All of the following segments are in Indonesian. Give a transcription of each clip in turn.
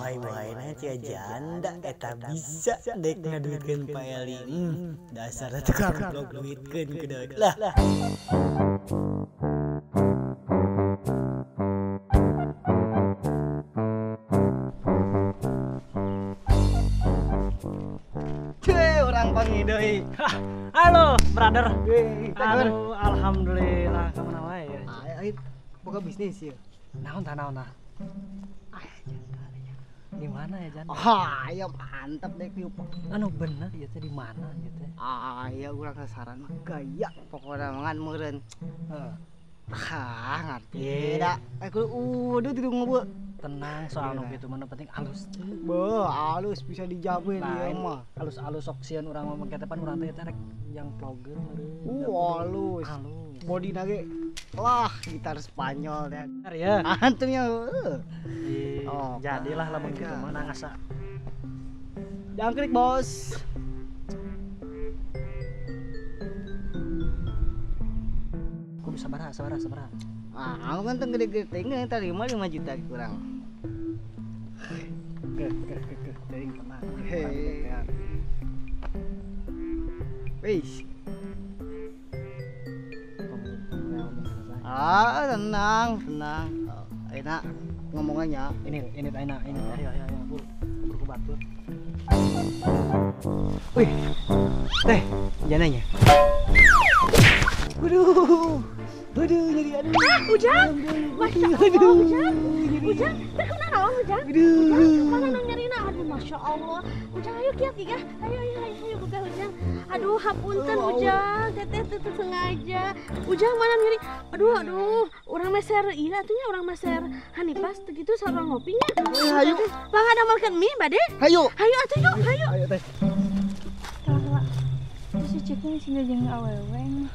wahai-wahai cia janda eta bisa dek ngaduikeun Pak Eli. Dasar tukang blog duitkeun kudu lah. Orang panggil deui. Halo, brother. Halo, alhamdulillah kemana wae ya? Ai boga bisnis ya. Naon tah? Di mana ya, Jan? Ya mantap deh piu. Anu bener ya teh di mana ya teh? Ya urang sasaran mah gaya pokona mangan meureun. Ngerti da. Kudu tidu ngeubeuk. Tenang soal nu kitu mah penting alus teh. Alus bisa dijamin ieu mah. Alus-alus sok sieun urang mah ketepan urang teh rek yang vlogger meureun. Alus. Body nage lah gitar Spanyol dan ya. Antumnya jadilah lamun kitu mah ngasa. Jangkrik bos. Kudu sabar. Aku kan teng gede-gede tinggal tadi 5 juta kurang. Teuing kemana? Wis. Tenang. Enak ngomongannya. Ini ayo buru batur. Wih. Teh, jananya. Waduh, nyeri aduh. Ujang. Masya Allah, Ujang. Teh kenapa naon Ujang? Mana nang nyerina? Aduh, Masya Allah. Ujang ayo kieu ya. Ayo buka Ujang. Aduh, hapunten Ujang. Teteh teu sengaja. Ujang mana nyeri? Aduh. Urang meser ieu atunya urang meser Hanipas teu kitu sareng ngopinya. Hayu. Bang ada makan mie bade? Hayu atuh yuk, hayu. Ayo teh. Kala. Si Ceking sing jeung awewe.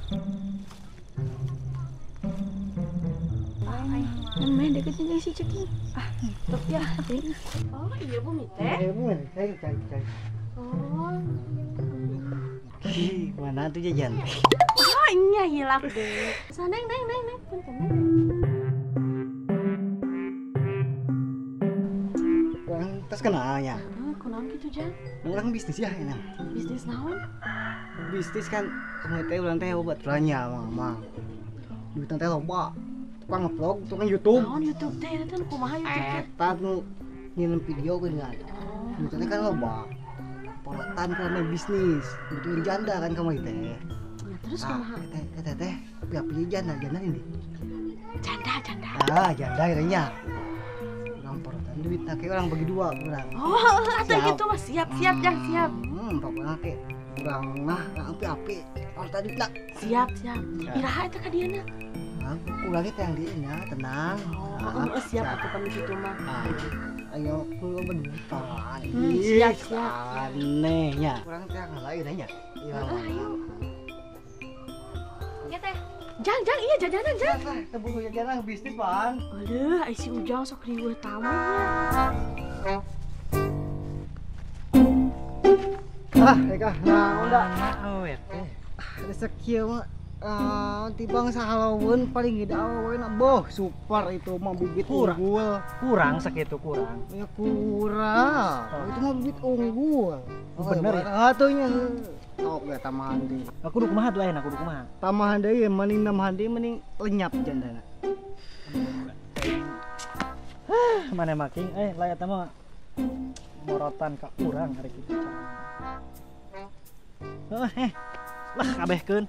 Main deket jeung si Ceking. Tuh ya. Oh iya Bu Mite. Cai. Oh. Mana tuh jajan? Oh iya hilap deh. Sana neng. Punten. Terus kenalnya? Kunaon gitu Jang? Orang bisnis ya enak. Bisnis naon? Bisnis kan kemarin teh ulang teh obat belanja mama. Duitna teh loba. Tukang vlog, tukang YouTube. Naon YouTube teh eta nu kumaha YouTube teh? Eta nu ngirim video geuningan. Duitna teh kan loba. Porotan karena bisnis. Butuhin janda kan kamu teh. Ya terus kumaha? Teh api janda ini. Janda. Janda katanya. Orang porotan duit kayak orang bagi dua kurang. Oh, atuh gitu mah siap Jang, siap. Pokoknya kayak kurang mah api harus tadi tak. Siap. Iraha eta ka dieu Kurangnya teh yang dinya tenang. Siap atuh pamit kitu mah. Ayo kulo berduta. Siap. Anehnya. Kurang teh lain nanya. Ayo. Ya teh. Jang, iya jajanan Jang. Teburu jajanan bisnis, Bang. Aduh, ai si Ujang sok riweuh tamunya. Eka, udah. Awet teh. Rezeki mah tibang sahalaweun paling gede awewe boh super itu mah bibit unggul. Kurang sakitu kurang. Ya kurang. Itu mah bibit unggul. Bener ya? Atunya. Gak tamahan deui. Aku kudu kumaha lain aku kudu kumaha. Tamahan deui mending namahan deui mending lenyap jandana. Mana making lah eta mah morotan ka urang hari kitu. Lah kabehkeun.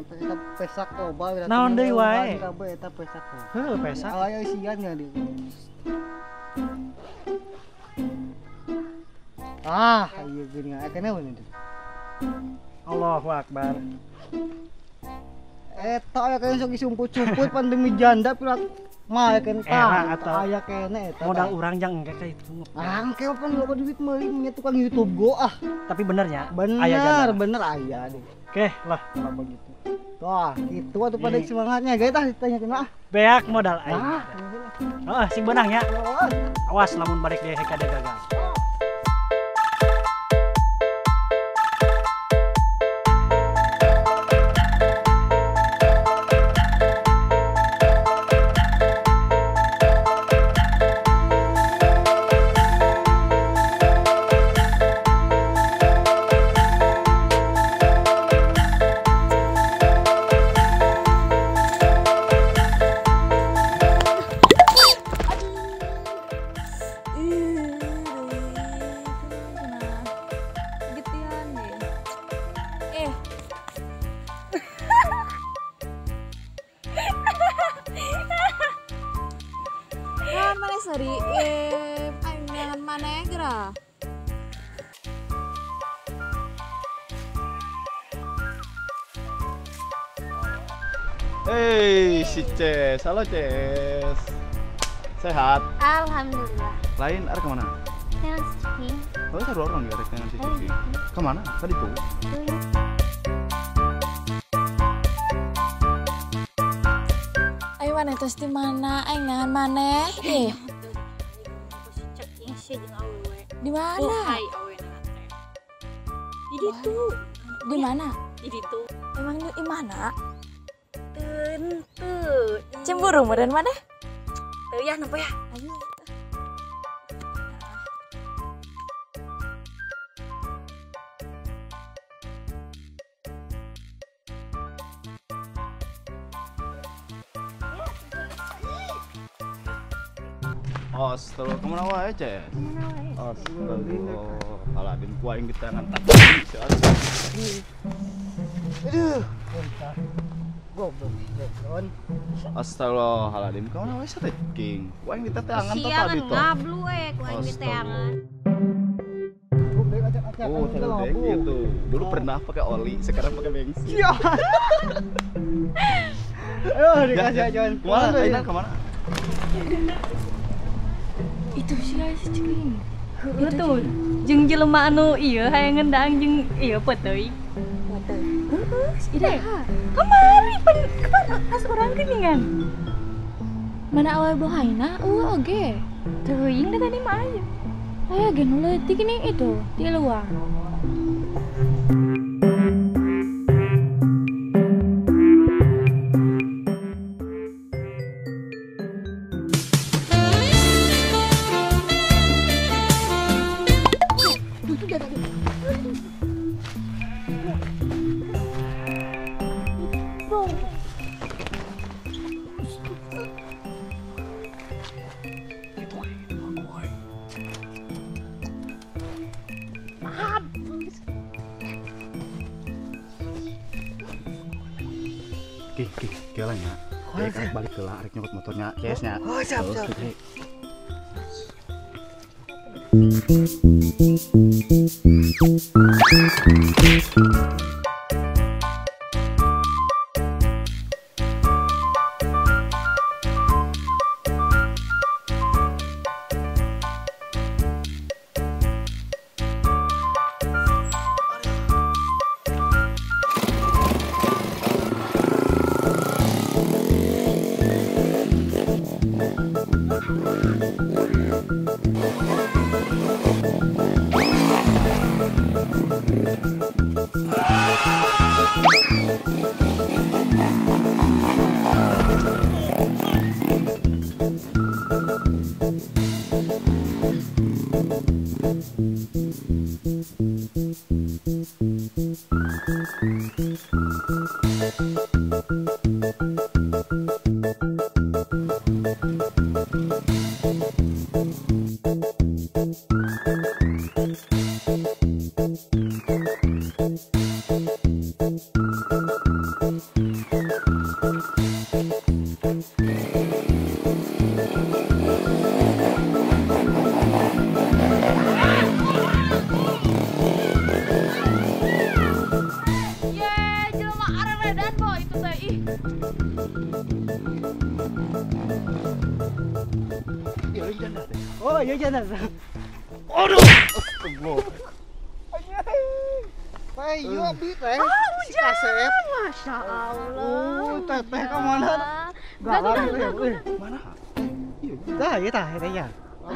Eta pesak loba. Naon deui wae? Kabeh eta pesak. Pesak. Aya isian ya deui. Iya gini akhirnya mana itu? Allahu Akbar. Eta aya kene sok disumput-sumput pandemi janda pirat mah aya kene aya kene eta. Modal urang jang engke ka itu. Engke pan loba duit meuli nya tukang YouTube go Tapi benernya aya aya deh. Oke lah kalau begitu. Tuh, gitu atuh pada semangatnya guys tah ditanya Beak modal aing. Sing beunang nya. Awas lamun balik deui kada gagal. Hei, si Ces. Halo, Ces. Sehat? Alhamdulillah. Lain ada kemana? Yang ciking. Oh, ada orang ya, ada yang si Cici. Kemana? Tadi tuh. Ayo mana terus di mana? Aing nahan mana? Ih, Ciking sih jeung awewe. di mana? Hai awewe teh. Di ditu. Di mana? Di ditu. Emang di mana? Teu. Cemburu meureun mana? Teu ya napa ya? Ayo. Astaga, kemana wae, Ces? Astagfirullahaladzim, ku aing di tangan tak. Aduh. Goblok, goblok. Astagfirullahaladzim, kemana wae sate king? Ku aing di tangan tak Siangan tadi tuh. ngablu ku aing di teangan. Goblok acak-acak. Oh, terus gitu. Dulu pernah pakai oli, sekarang pakai bensin. Iya. Ayo dikasih ajaan. Kemana? Aina kemana? Itu sih guys ciking. Heueuh tuh. Jeung jelema anu ieu hayang ngendang jeung ieu peteuy. Waduh. Ida. Kamari kemana pas urang geuningan. Mana awal bohaina? Oge. Teuing da tadi mah aya. Aya ge nu leutik ini itu di luar. Kira nya. Balik ke lah, arek nyokot motornya, Ces-nya. Oh, siap. Oh iya jangan. Aduh, astagfirullah. Ayo abdi teh. Si Hujan. Kasep. Masya Allah. Oh, teteh ke mana? Galar teh. Mana? Dah ya tah ya.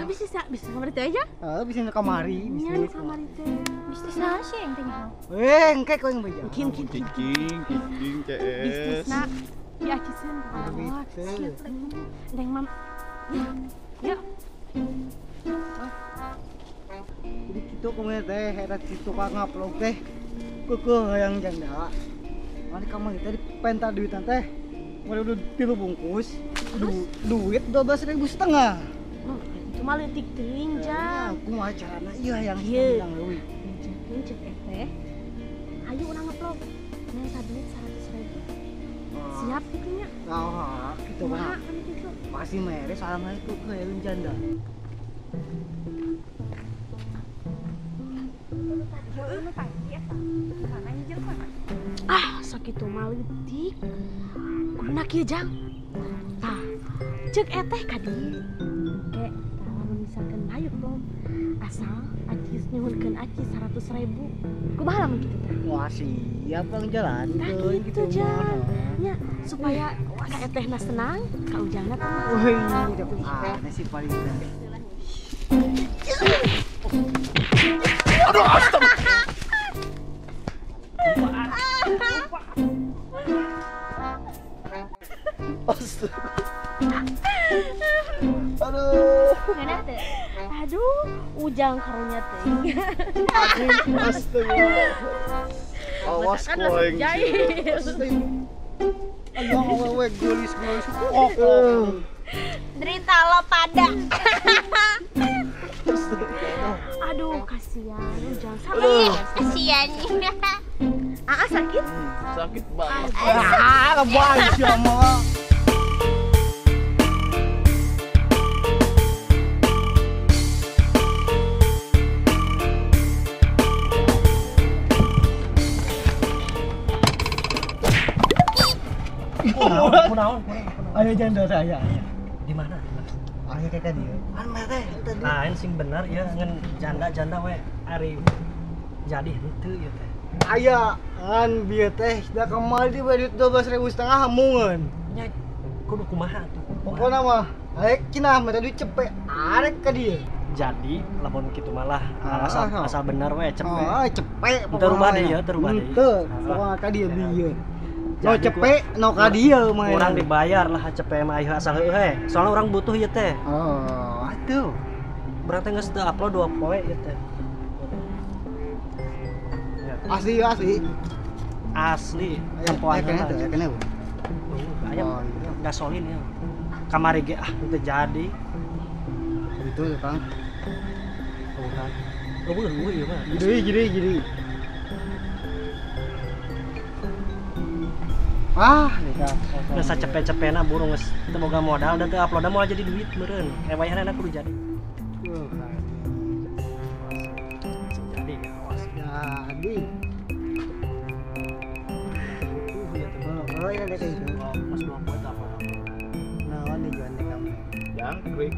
Bisa kamari teh aja. Bisa ke kamari, Nya bisnis. kamari teh. Bisnis naon sih yang teh nyaho? Engke kau yang beja. Kin Kicing, CS. bisnisna diaciseun ka bawah. Deng mam. Ya. Jadi gitu kemana teh, ada situ kang ngupload teh, kekeh yang janda. Mari kamu tadi pentas duitan teh, mau udah 3 bungkus, duit 12.500. Cuma leutik teuing jang. Aku mah carana iya yang Ieu. yang leuwih. Jeung cek teh. Ayo urang ngeplog. Nang duit 100.000. Siap kitu nya. Nah, gitu Kumaha mah. kan kitu? Pasti mere soalnya itu ke yang janda. Ah, sok kitu mah leutik. Kuduna kieu Jang. Tah, ceuk eteh ka dieu. Oke, tah lamun misalkan hayuk tuh asal Acis nyuhunkeun Acis 100.000. Kumaha lamun kitu teh? Wah siap Bang jalan. Tah kitu Jang. Nya supaya ka etehna senang, ka ujangna tenang. Wih, ada sih paling Aduh, astaga. Aduh. Ngana teh? Aduh, ujang karunya teh. Astaga. Awas Masakan koeng. langsung jahil. Aduh, awewe gelis. Derita lo pada. Aduh, kasihan ujang sampai kasihan. Sakit? Sakit banget. Lebay siapa? Kunaon? Ayo janda saya. Di mana? Ayo kayak dia. Mana teh tadi? Lain sing bener ya ngan janda we ari jadi henteu ya teh. Aya kan bieu teh da kemari di duit 12.500 hamungan. Nya kudu kumaha tuh. Pokona mah arek cenah mah duit cepet arek ka dieu. Jadi lamun kitu malah asal bener we cepet. Oh, cepet Teu rubah deui ya, teu rubah deui. Teu, pokona ka dieu bieu. No Jadi cepet no ka dieu mah. Urang dibayar lah cepet mah ieu asal heueuh. Soalnya urang butuh ieu teh. Oh, atuh. Berarti teh geus teu upload 2 poe ieu teh. Asli. Asli. Tempoan Kena tuh, kena. Ayam Oh, iya. gasolin ya. Kamari ge teu jadi. Itu Kang. Urang. Eueuh ieu mah. Gini. Ah, nikah. Geus sacepet-cepena burung geus teu boga modal da teu upload moal jadi duit meureun. Wayahna kudu jadi. Jadi awas. Jadi. Ya teh. Oh, ini ada kayak gitu. Mas 2 poe teh upload. Naon nih jual nih kamu? Yang klik.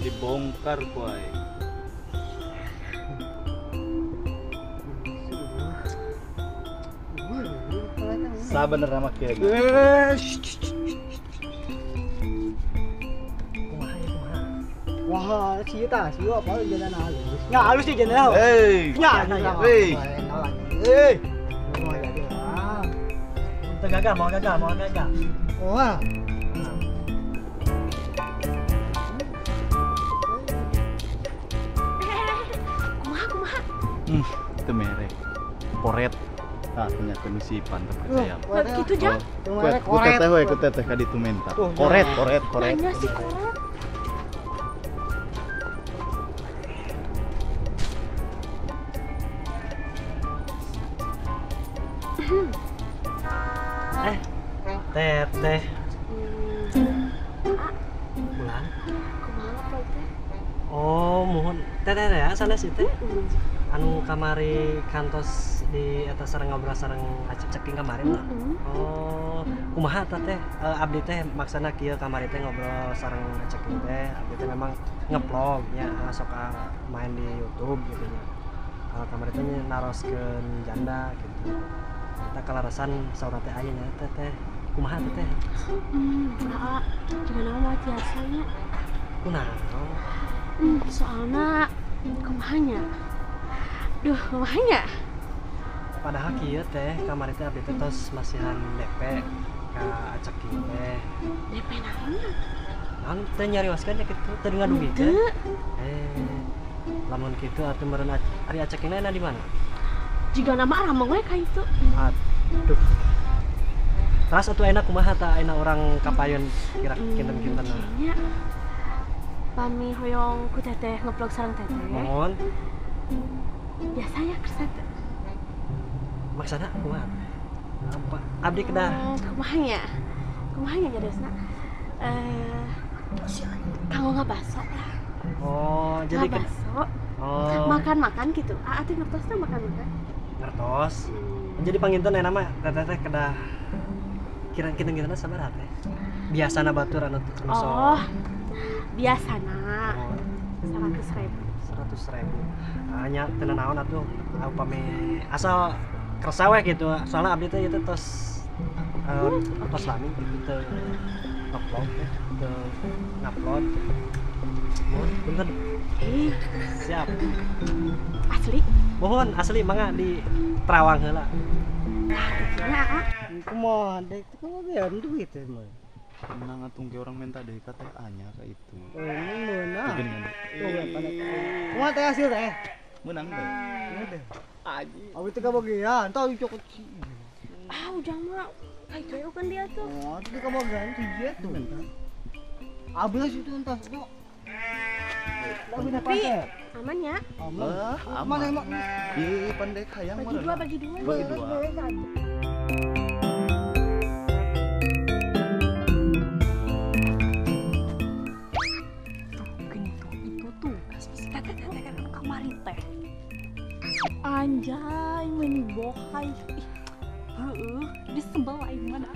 Dibongkar kuai. Sabener nama kieu. Kumaha ya kumaha? Wah, si eta, si apa jalan halus. Ya halus sih jalan. Hei. Ya, Hei. Hei. Teu gagal, mau gagal. Wah. Kumaha? Itu merek. Poret. Ah, punya komisi pantep percaya. Kitu Jang. Ku teteh we, ku teteh ka ditu menta. Koret. Hanya si koret. Teteh pulang. Kumaha Pak teh? Oh, mohon teteh ya sana sih teh. Anu kamari kantos di eta sareng ngobrol sareng ceking kemarin lah. Oh, kumaha eta teh? Abdi teh maksana kieu kamari teh ngobrol sareng ceking teh. Abdi teh memang ngeplog nya sok main di YouTube gitu nya. Kamari teh naroskeun janda gitu. Eta kalarasan saura teh aya nya teh. Kumaha teh? Gimana mau biasanya? Kunaon? Soalnya kumahanya. Kumahanya. Padahal kieu teh kamari teh abdi teh tos masihan DP ka ceking teh. DP naon? Naon teh nyarioskeun nya kitu teu ngadugikeun. Lamun kitu atuh meureun ari acekingna di mana? Jika nama ramong we ka itu. Aduh. Ras atuh enak kumaha tah ayeuna urang kapayeun kira kinten-kinten. Nya. Pami hoyong ku teteh ngeplog sareng teteh. Mohon. Biasanya kerset. Maksana kumaha? Apa abdi kedah Kumahanya jadosna. Kanggo ngabaso lah. Oh, jadi ngabaso. Oh, Makan-makan gitu. Atuh ngertos teh makan-makan. ngertos. Jadi panginten nama teteh kedah kira-kira sabar teh. Biasana batur anu sok. Oh. Biasana Oh, 100.000. 100.000. Hanya tenan naon atuh upami asal kersa we gitu. Soalnya abdi teh ieu tos tos lami gitu. Upload teh, ngupload. Mohon punten. Siap. Asli. Mohon asli mangga di Terawang heula. Ya, Kumaha dek itu kan bagian duit teh mah. Menang atung ke orang minta deh kata anya kayak itu. Oh, ini mana? Gini kan. Tuh kan pada. Kumaha teh hasil teh? Menang deh. Udah. Abi teh kabagian, tau cokot sih. Ujang mah kayak kan dia tuh. Oh, itu kabagian tuh dia tuh. Abi lah situ entah tuh. Tapi nak Tapi pakai. aman ya. Aman emang. Di pendek hayang Bagi dua, bagi dua. Bagi dua. Gini tuh, itu tuh. Teh kamari teh. Anjay, meni bohai. Ih, disebel aing mah dah.